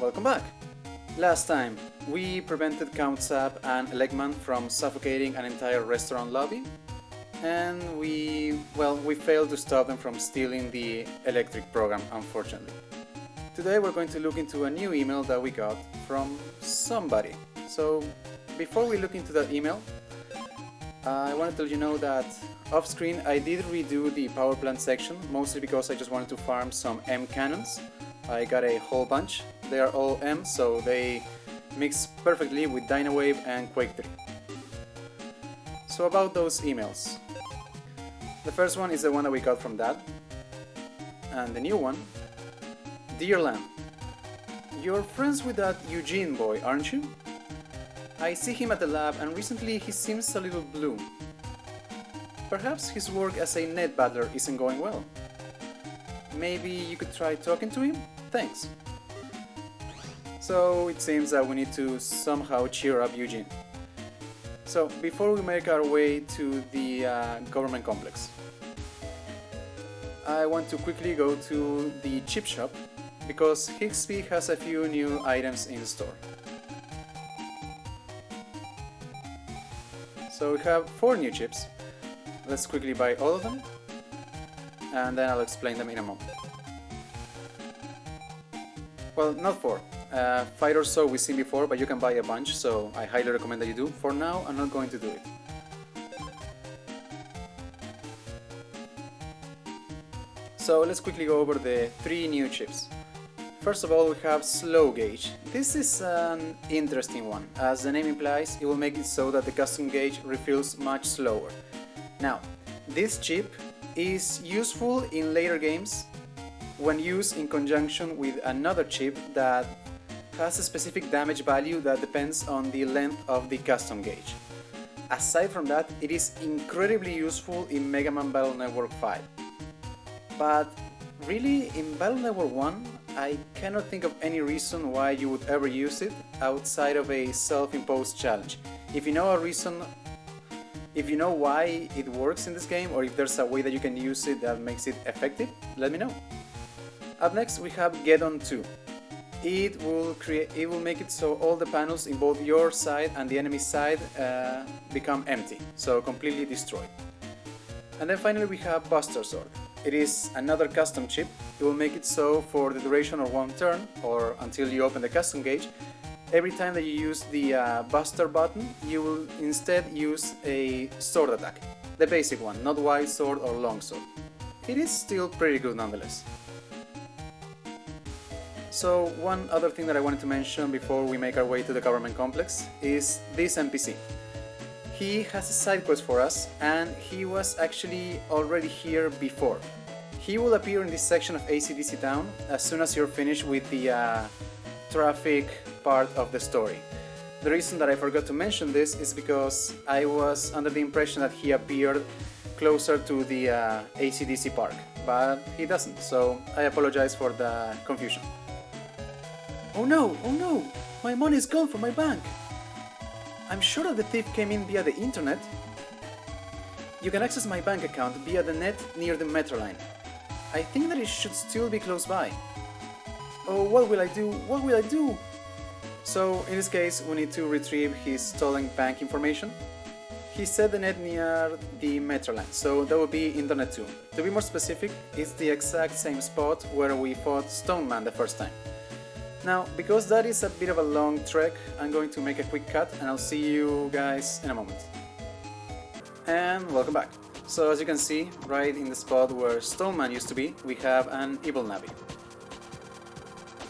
welcome back! Last time, we prevented Count Zap and Elegman from suffocating an entire restaurant lobby, and we failed to stop them from stealing the electric program, unfortunately. Today we're going to look into a new email that we got from somebody. So, before we look into that email, I want to let you know that off-screen I did redo the power plant section, mostly because I just wanted to farm some M cannons. I got a whole bunch. They are all M, so they mix perfectly with Dynawave and Quake 3. So about those emails. The first one is the one that we got from Dad. And the new one. Dear Lamb, you're friends with that Eugene boy, aren't you? I see him at the lab and recently he seems a little blue. Perhaps his work as a net battler isn't going well. Maybe you could try talking to him? Thanks. So it seems that we need to somehow cheer up Eugene. So before we make our way to the government complex, I want to quickly go to the chip shop because Hixby has a few new items in store. So we have 4 new chips. Let's quickly buy all of them and then I'll explain them in a moment. Well, not 4. 5 or so we've seen before, but you can buy a bunch, so I highly recommend that you do. For now, I'm not going to do it. So let's quickly go over the 3 new chips. First of all, we have Slow Gauge. This is an interesting one. As the name implies, it will make it so that the custom gauge refills much slower. Now, this chip is useful in later games when used in conjunction with another chip that has a specific damage value that depends on the length of the custom gauge. Aside from that, it is incredibly useful in Mega Man Battle Network 5. But really, in Battle Network 1, I cannot think of any reason why you would ever use it outside of a self-imposed challenge. If you know a reason, if you know why it works in this game, or if there's a way that you can use it that makes it effective, let me know. Up next we have Geddon 2. It will make it so all the panels in both your side and the enemy side become empty, so completely destroyed. And then finally we have Buster Sword. It is another custom chip. It will make it so for the duration of 1 turn, or until you open the custom gauge, every time that you use the Buster button, you will instead use a sword attack. The basic one, not wide sword or long sword. It is still pretty good nonetheless. So one other thing that I wanted to mention before we make our way to the government complex is this NPC. He has a side quest for us and he was actually already here before. He will appear in this section of ACDC Town as soon as you're finished with the traffic part of the story. The reason that I forgot to mention this is because I was under the impression that he appeared closer to the ACDC park, but he doesn't, so I apologize for the confusion. Oh no, my money is gone from my bank. I'm sure that the thief came in via the internet. You can access my bank account via the net near the metro line. I think that it should still be close by. Oh, what will I do? So, in this case, we need to retrieve his stolen bank information. He said the net near the metro line, so that would be Internet 2. To be more specific, it's the exact same spot where we fought Stoneman the first time. Now, because that is a bit of a long trek, I'm going to make a quick cut and I'll see you guys in a moment. And welcome back. So as you can see, right in the spot where Stoneman used to be, we have an evil Navi.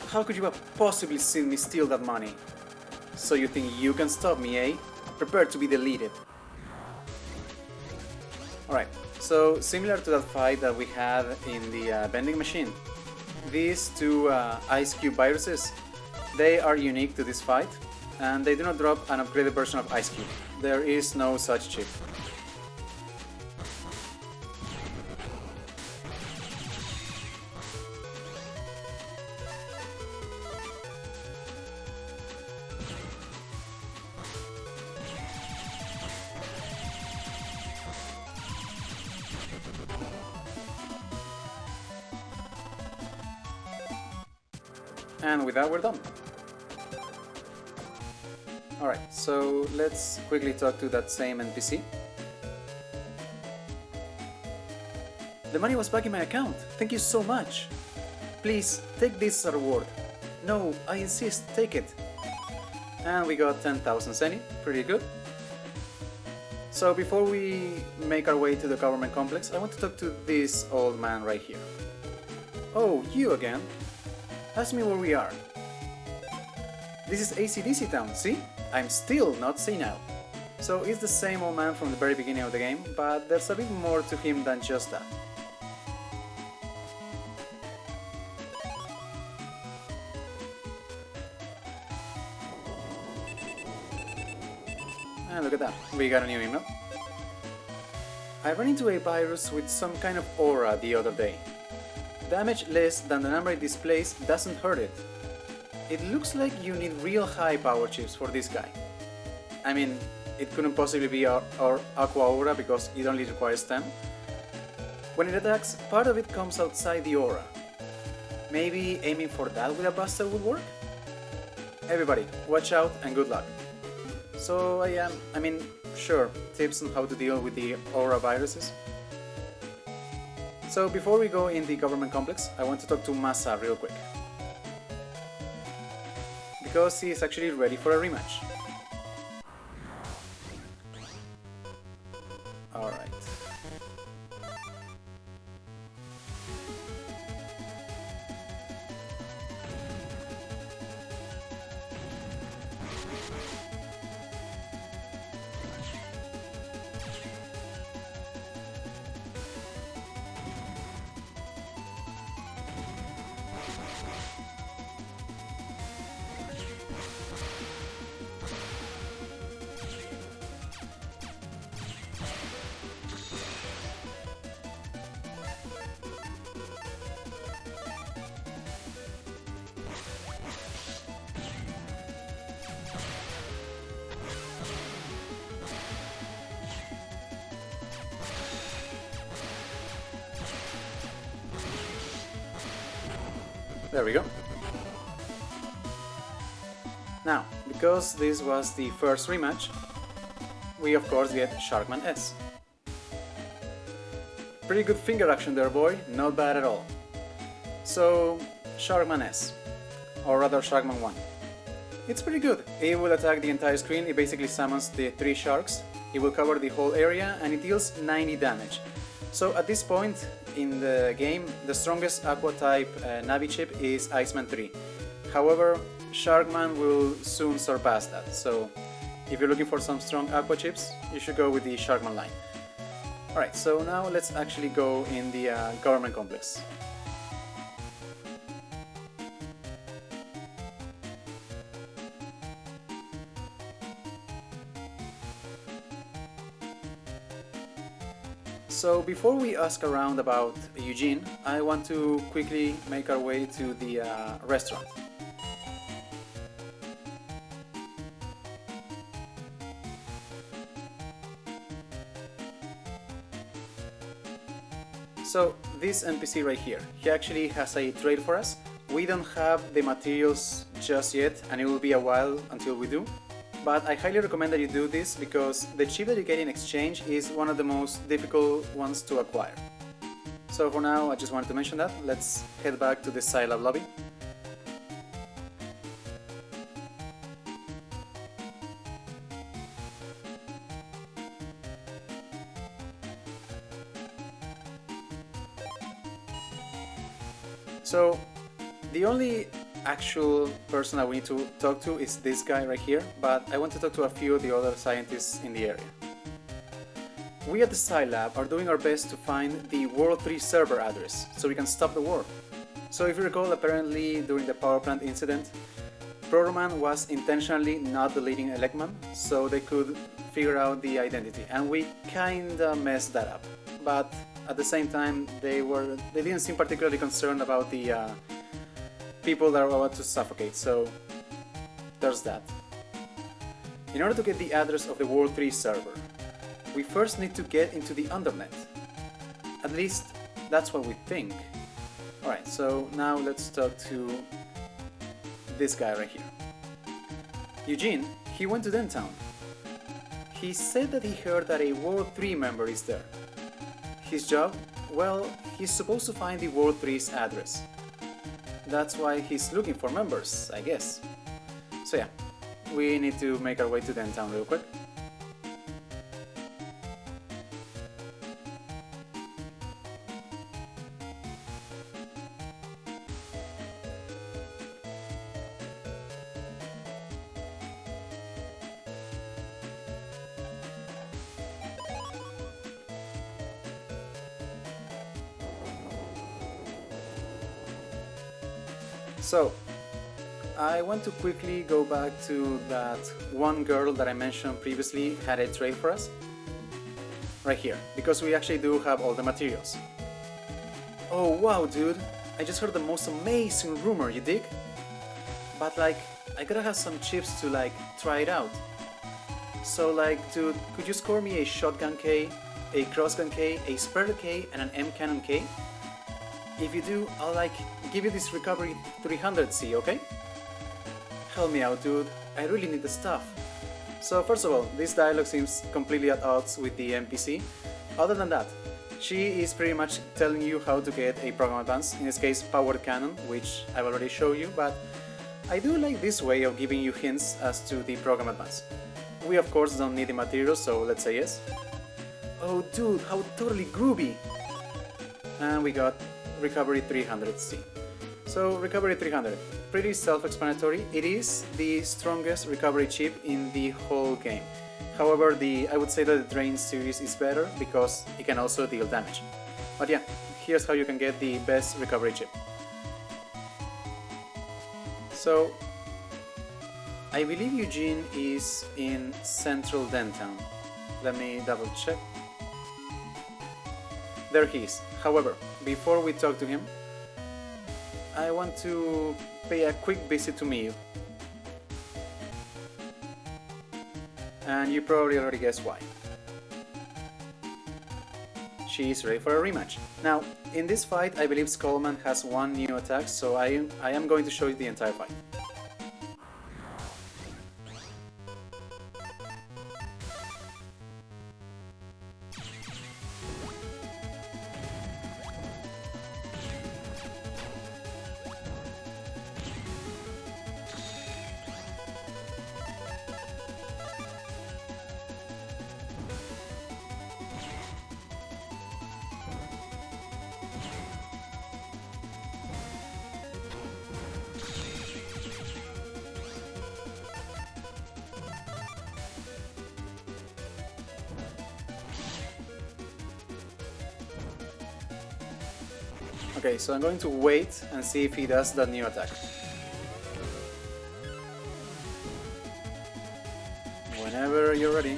How could you have possibly seen me steal that money? So you think you can stop me, eh? Prepare to be deleted. Alright, so similar to that fight that we had in the vending machine, these 2 Ice Cube viruses, they are unique to this fight, and they do not drop an upgraded version of Ice Cube. There is no such chip. And with that, we're done. Alright, so let's quickly talk to that same NPC. The money was back in my account. Thank you so much. Please, take this as a reward. No, I insist, take it. And we got 10,000 Zenny, pretty good. So before we make our way to the government complex, I want to talk to this old man right here. Oh, you again? Ask me where we are. This is AC/DC Town, see? I'm still not senile. So it's the same old man from the very beginning of the game, but there's a bit more to him than just that. And look at that, we got a new email. I ran into a virus with some kind of aura the other day. Damage less than the number it displays doesn't hurt it. It looks like you need real high power chips for this guy. I mean, it couldn't possibly be our Aqua Aura because it only requires 10. When it attacks, part of it comes outside the aura. Maybe aiming for that with a buster would work? Everybody, watch out and good luck. So I mean, sure, tips on how to deal with the aura viruses. So before we go in the government complex, I want to talk to Masa real quick. Because he is actually ready for a rematch. Alright. There we go. Now, because this was the first rematch, we of course get Sharkman S. Pretty good finger action there, boy, not bad at all. So, Sharkman S, or rather Sharkman 1. It's pretty good. It will attack the entire screen, it basically summons the 3 sharks, it will cover the whole area and it deals 90 damage. So at this point in the game, the strongest Aqua type Navi chip is Iceman 3. However, Sharkman will soon surpass that, so if you're looking for some strong Aqua chips, you should go with the Sharkman line. Alright, so now let's actually go in the government complex. So before we ask around about Eugene, I want to quickly make our way to the restaurant. So this NPC right here, he actually has a trade for us. We don't have the materials just yet and it will be a while until we do. But I highly recommend that you do this because the chip that you get in exchange is one of the most difficult ones to acquire. So for now, I just wanted to mention that. Let's head back to the Scilab lobby. So the only actual person that we need to talk to is this guy right here, but I want to talk to a few of the other scientists in the area. We at the Scilab are doing our best to find the World 3 server address so we can stop the war. So if you recall, apparently during the power plant incident, Protoman was intentionally not deleting Elecman so they could figure out the identity, and we kinda messed that up. But at the same time, they didn't seem particularly concerned about the people that are about to suffocate, so there's that. In order to get the address of the World 3 server, we first need to get into the Undernet. At least, that's what we think. Alright, so now let's talk to this guy right here. Eugene, he went to Dentown. He said that he heard that a World 3 member is there. His job? Well, he's supposed to find the World 3's address. That's why he's looking for members, I guess. So yeah, we need to make our way to Dentown real quick. So, I want to quickly go back to that one girl that I mentioned previously had a trade for us. Right here, because we actually do have all the materials. Oh wow, dude, I just heard the most amazing rumor, you dig? But like, I gotta have some chips to like try it out. So like, dude, could you score me a shotgun K, a crossgun K, a spreader K, and an M cannon K? If you do, I'll like give you this recovery 300C, okay? Help me out, dude. I really need the stuff. So first of all, this dialogue seems completely at odds with the NPC. Other than that, she is pretty much telling you how to get a program advance, in this case powered cannon, which I've already showed you, but I do like this way of giving you hints as to the program advance. We of course don't need the materials, so let's say yes. Oh dude, how totally groovy! And we got recovery 300C. So recovery 300, pretty self-explanatory. It is the strongest recovery chip in the whole game. However, I would say that the Drain series is better because it can also deal damage. But yeah, here's how you can get the best recovery chip. So I believe Eugene is in Central Dentown. Let me double check. There he is. However, before we talk to him, I want to pay a quick visit to Miyu. And you probably already guessed why. She is ready for a rematch. Now, in this fight, I believe Skullman has one new attack, so I am going to show you the entire fight. Okay, so I'm going to wait and see if he does that new attack. Whenever you're ready.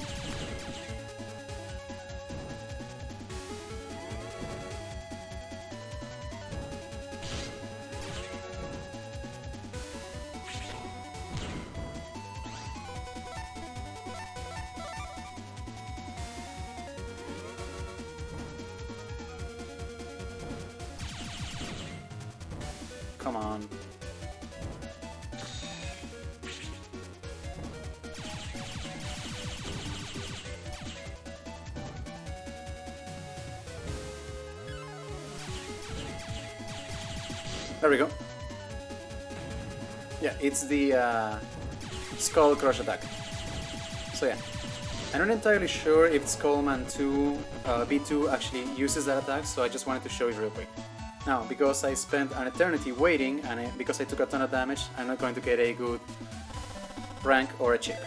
Come on. There we go. Yeah, it's the Skull Crush attack. So yeah, I'm not entirely sure if Skullman 2 B2 actually uses that attack, so I just wanted to show it real quick. Now, because I spent an eternity waiting and because I took a ton of damage, I'm not going to get a good rank or a chip.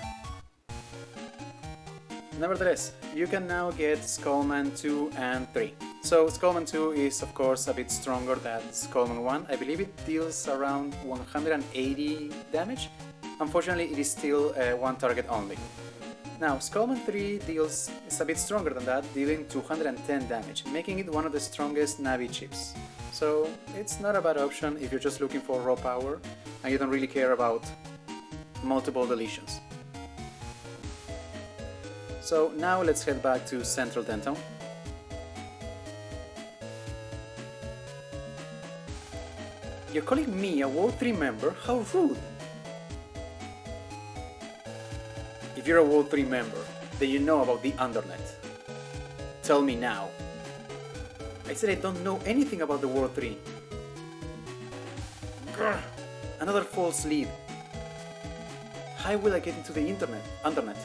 Nevertheless, you can now get Skullman 2 and 3. So Skullman 2 is of course a bit stronger than Skullman 1. I believe it deals around 180 damage. Unfortunately, it is still one target only. Now, Skullman 3 is a bit stronger than that, dealing 210 damage, making it one of the strongest Navi chips. So it's not a bad option if you're just looking for raw power and you don't really care about multiple deletions. So now let's head back to Central Dentown. You're calling me a World 3 member? How rude! If you're a World 3 member, then you know about the Undernet. Tell me now. I said I don't know anything about the World 3. Grr, another false lead. How will I get into the Undernet?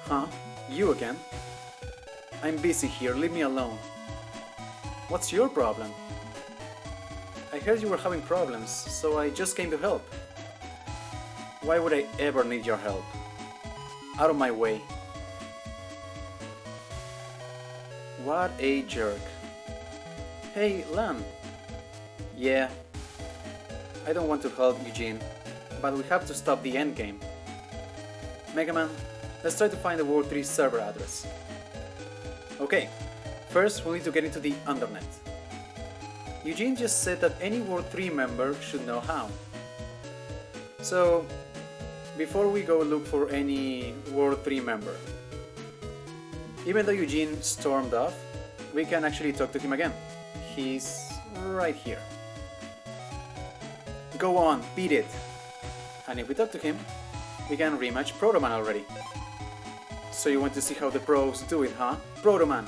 Huh? You again? I'm busy here, leave me alone. What's your problem? I heard you were having problems, so I just came to help. Why would I ever need your help? Out of my way. What a jerk. Hey, Lan. Yeah. I don't want to help Eugene, but we have to stop the endgame. Mega Man, let's try to find the World 3 server address. Okay, first we'll need to get into the Undernet. Eugene just said that any World 3 member should know how. So, before we go look for any World 3 member, even though Eugene stormed off, we can actually talk to him again. He's right here. Go on, beat it! And if we talk to him, we can rematch Protoman already. So you want to see how the pros do it, huh? Protoman!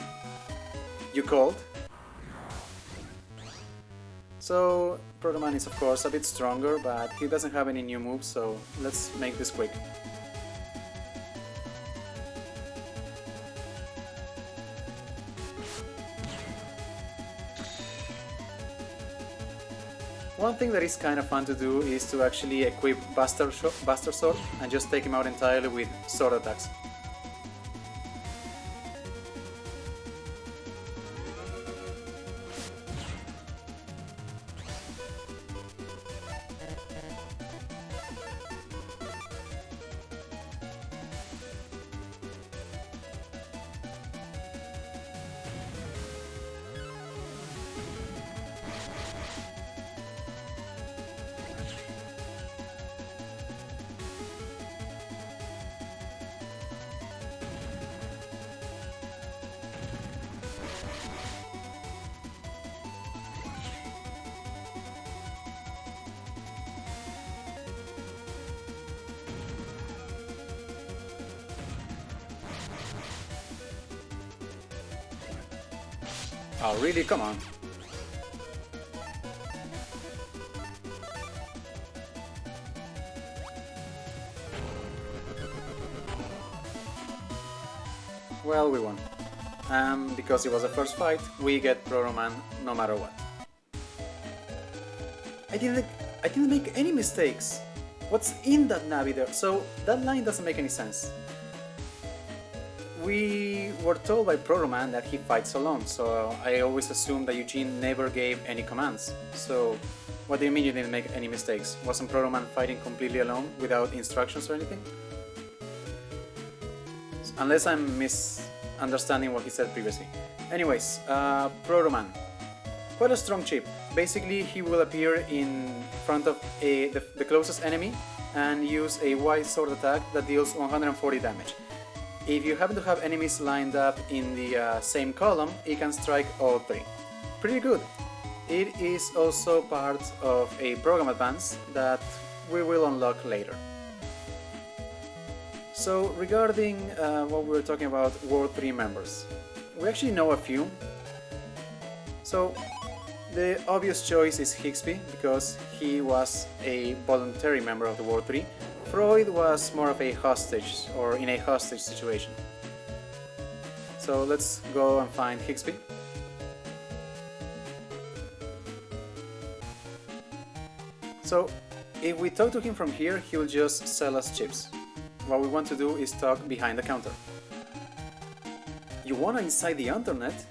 You called? So, Protoman is of course a bit stronger, but he doesn't have any new moves, so let's make this quick. One thing that is kind of fun to do is to actually equip Buster Sword and just take him out entirely with sword attacks. Oh really? Come on. Well, we won. Because it was a first fight, we get Protoman no matter what. I didn't make any mistakes. What's in that Navi there? So that line doesn't make any sense. We were told by Protoman that he fights alone, so I always assumed that Eugene never gave any commands. So, what do you mean you didn't make any mistakes? Wasn't Protoman fighting completely alone, without instructions or anything? Unless I'm misunderstanding what he said previously. Anyways, Protoman. Quite a strong chip. Basically, he will appear in front of the closest enemy and use a wide sword attack that deals 140 damage. If you happen to have enemies lined up in the same column, it can strike all three. Pretty good. It is also part of a program advance that we will unlock later. So regarding what we were talking about, World 3 members, we actually know a few. So the obvious choice is Hixby, because he was a voluntary member of the World 3. Freud was more of a hostage, or in a hostage situation. So let's go and find Hixby. So if we talk to him from here, he will just sell us chips. What we want to do is talk behind the counter. You wanna inside the Undernet?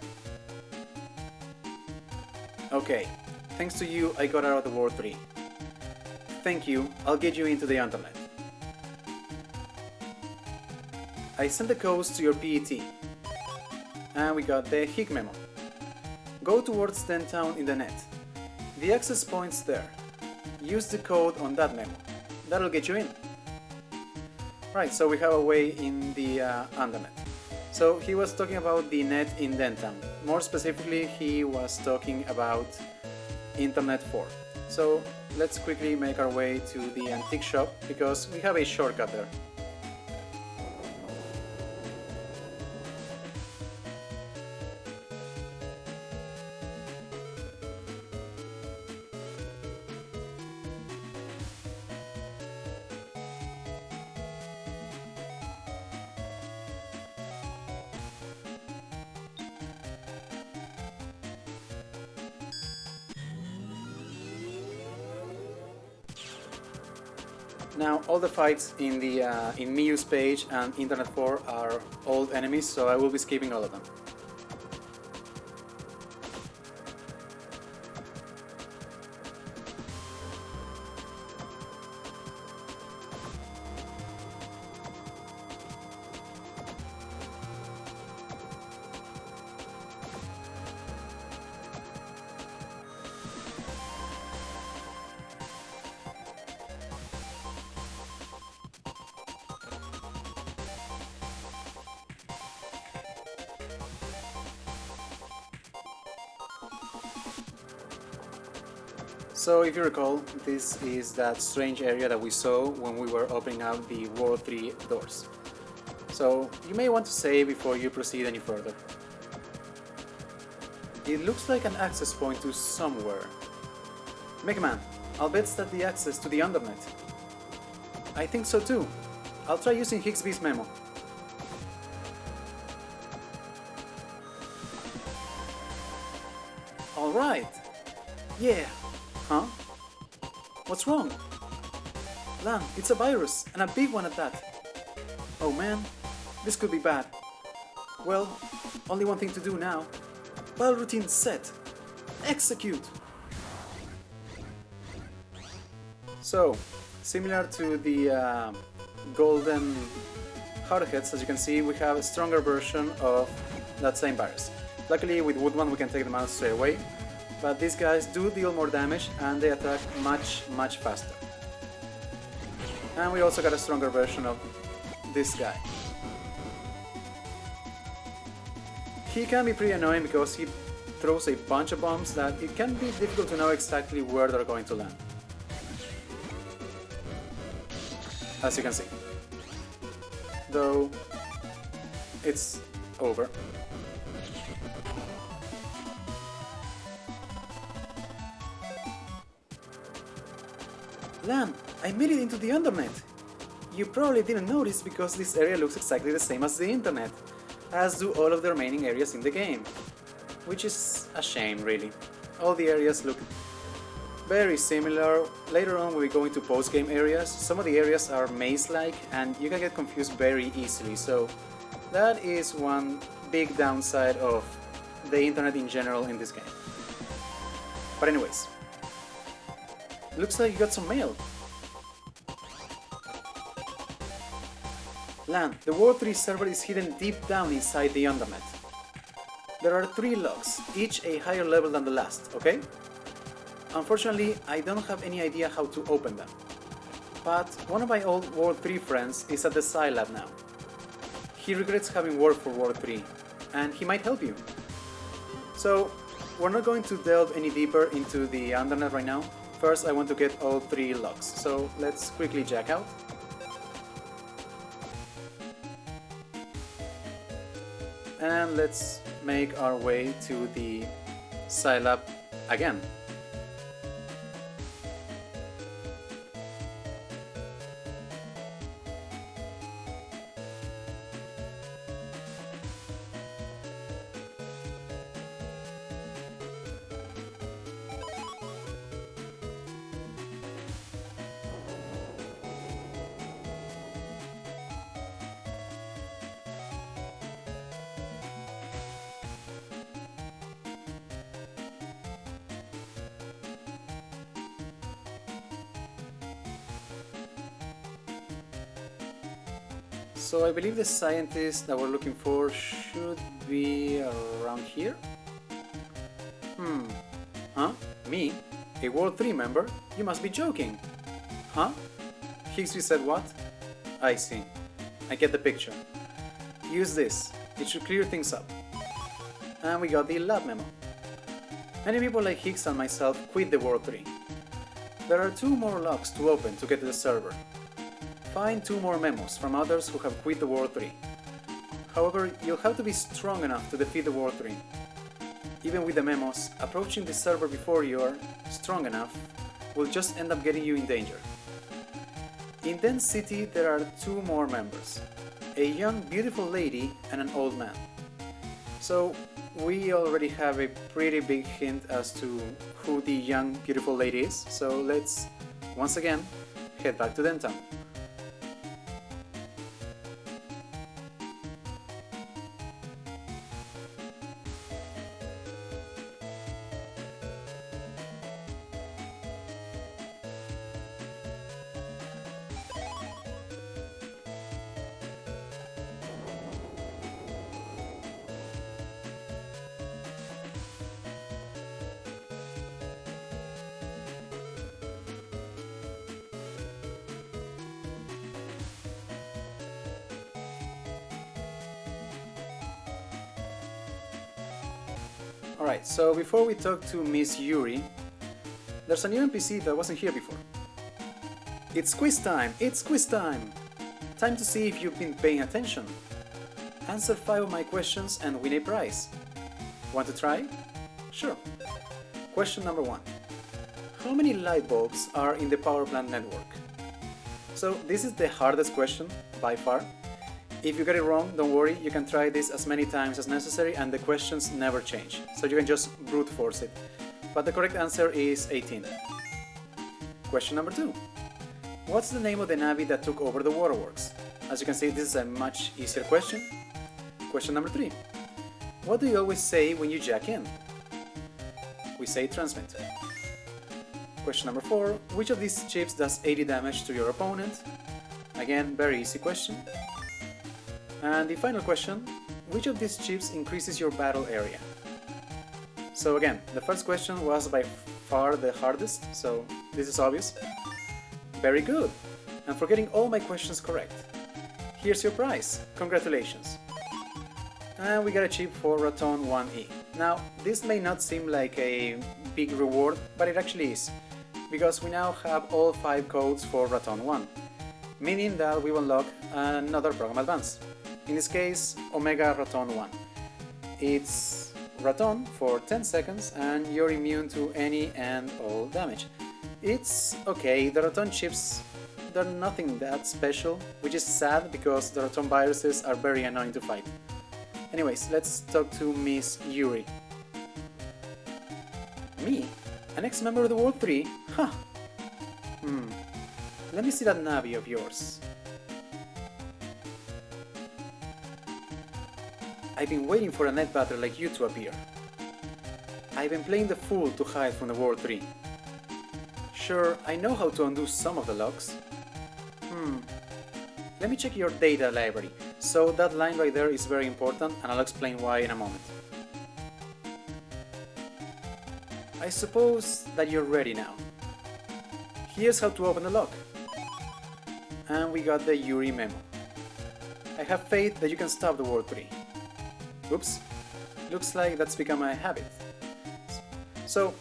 Okay, thanks to you I got out of the World 3. Thank you, I'll get you into the Undernet. I sent the codes to your PET. And we got the Hig memo. Go towards Dentown in the net. The access point's there. Use the code on that memo. That'll get you in. Right, so we have a way in the Undernet. So he was talking about the net in Dentown. More specifically, he was talking about Internet 4. So let's quickly make our way to the antique shop because we have a shortcut there. Now all the fights in the in Miyu's page and Internet 4 are old enemies, so I will be skipping all of them. So if you recall, this is that strange area that we saw when we were opening up the World 3 doors. So you may want to save before you proceed any further. It looks like an access point to somewhere. Mega Man, I'll bet that's the access to the Undernet. I think so too. I'll try using Higsby's memo. Alright. Yeah. Huh? What's wrong? Lan, it's a virus, and a big one at that. Oh man, this could be bad. Well, only one thing to do now. Battle routine set. Execute! So, similar to the golden hardheads, as you can see, we have a stronger version of that same virus. Luckily, with Woodman we can take them out straight away. But these guys do deal more damage and they attack much faster. And we also got a stronger version of this guy. He can be pretty annoying because he throws a bunch of bombs that it can be difficult to know exactly where they're going to land. As you can see. Though it's over. Lan, I made it into the Undernet! You probably didn't notice because this area looks exactly the same as the Internet, as do all of the remaining areas in the game. Which is a shame, really. All the areas look very similar. Later on when we go into post-game areas, some of the areas are maze-like and you can get confused very easily, so that is one big downside of the Internet in general in this game. But anyways, looks like you got some mail. Lan, the World 3 server is hidden deep down inside the Undernet. There are 3 logs, each a higher level than the last, okay? Unfortunately, I don't have any idea how to open them. But one of my old World 3 friends is at the Scilab now. He regrets having worked for World 3, and he might help you. So, we're not going to delve any deeper into the Undernet right now. First, I want to get all 3 logs, so let's quickly jack out. And let's make our way to the Scilab again. So I believe the scientist that we're looking for should be around here? Huh? Me? A World 3 member? You must be joking! Huh? Higsby said what? I see. I get the picture. Use this. It should clear things up. And we got the lab memo. Many people like Higgs and myself quit the World 3. There are 2 more logs to open to get to the server. Find 2 more memos from others who have quit the World 3. However, you'll have to be strong enough to defeat the World 3. Even with the memos, approaching the server before you are strong enough will just end up getting you in danger. In Den City there are 2 more members. A young beautiful lady and an old man. So we already have a pretty big hint as to who the young beautiful lady is, so let's once again head back to Dentown. Alright, so before we talk to Miss Yuri, there's a new NPC that wasn't here before. It's quiz time! It's quiz time! Time to see if you've been paying attention. Answer 5 of my questions and win a prize. Want to try? Sure. Question number 1. How many light bulbs are in the power plant network? So this is the hardest question, by far. If you get it wrong, don't worry, you can try this as many times as necessary and the questions never change, so you can just brute force it. But the correct answer is 18. Question number 2. What's the name of the Navi that took over the waterworks? As you can see, this is a much easier question. Question number 3. What do you always say when you jack in? We say transmit. Question number 4. Which of these chips does 80 damage to your opponent? Again, very easy question. And the final question, which of these chips increases your battle area? So again, the first question was by far the hardest, so this is obvious. Very good! And for getting all my questions correct. Here's your prize, congratulations! And we got a chip for Raton 1E. Now, this may not seem like a big reward, but it actually is, because we now have all 5 codes for Raton 1, meaning that we will unlock another program advance. In this case, Omega Raton 1. It's Raton for 10 seconds and you're immune to any and all damage. It's okay, the Raton chips, they're nothing that special, which is sad because the Raton viruses are very annoying to fight. Anyways, let's talk to Miss Yuri. Me? An ex-member of the World 3? Huh. Let me see that Navi of yours. I've been waiting for a net battler like you to appear. I've been playing the fool to hide from the World 3. Sure, I know how to undo some of the locks. Let me check your data library. So that line right there is very important and I'll explain why in a moment. I suppose that you're ready now. Here's how to open the lock. And we got the Yuri memo. I have faith that you can stop the World 3. Oops, looks like that's become a habit. So,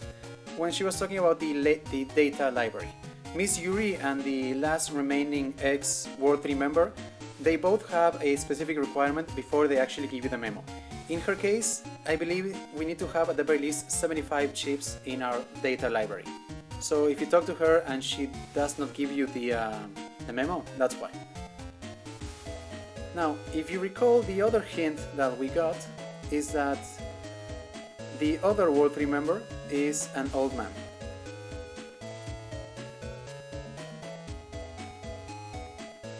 when she was talking about the data library, Miss Yuri and the last remaining ex-World 3 member, they both have a specific requirement before they actually give you the memo. In her case, I believe we need to have at the very least 75 chips in our data library. So if you talk to her and she does not give you the memo, that's why. Now, if you recall, the other hint that we got is that the other World 3 member is an old man.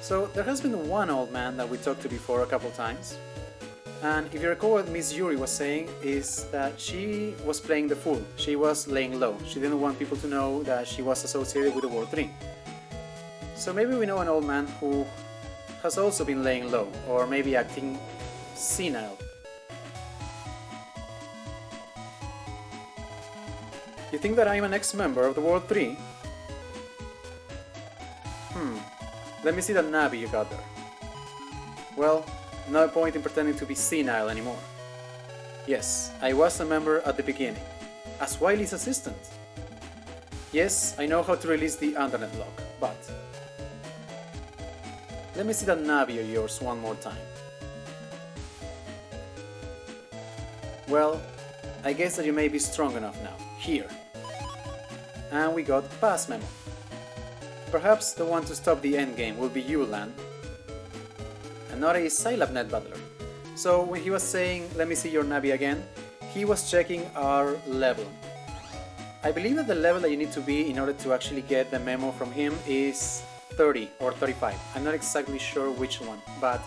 So there has been one old man that we talked to before a couple times, and if you recall what Miss Yuri was saying is that she was playing the fool, she was laying low, she didn't want people to know that she was associated with the World 3. So maybe we know an old man who has also been laying low, or maybe acting senile. You think that I'm an ex-member of the World 3? Let me see that Navi you got there. Well, no point in pretending to be senile anymore. Yes, I was a member at the beginning, as Wily's assistant. Yes, I know how to release the Undernet lock, but... Let me see that Navi of yours one more time. Well, I guess that you may be strong enough now. Here. And we got Pass Memo. Perhaps the one to stop the endgame will be you, Lan. And not a Scilab net battler. So when he was saying, let me see your Navi again, he was checking our level. I believe that the level that you need to be in order to actually get the memo from him is 30 or 35. I'm not exactly sure which one, but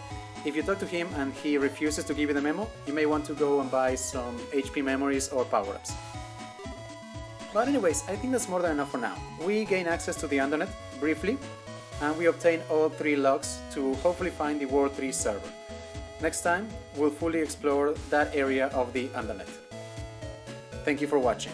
if you talk to him and he refuses to give you the memo, you may want to go and buy some HP memories or power-ups. But anyways, I think that's more than enough for now. We gain access to the Undernet briefly, and we obtain all 3 logs to hopefully find the World 3 server. Next time, we'll fully explore that area of the Undernet. Thank you for watching.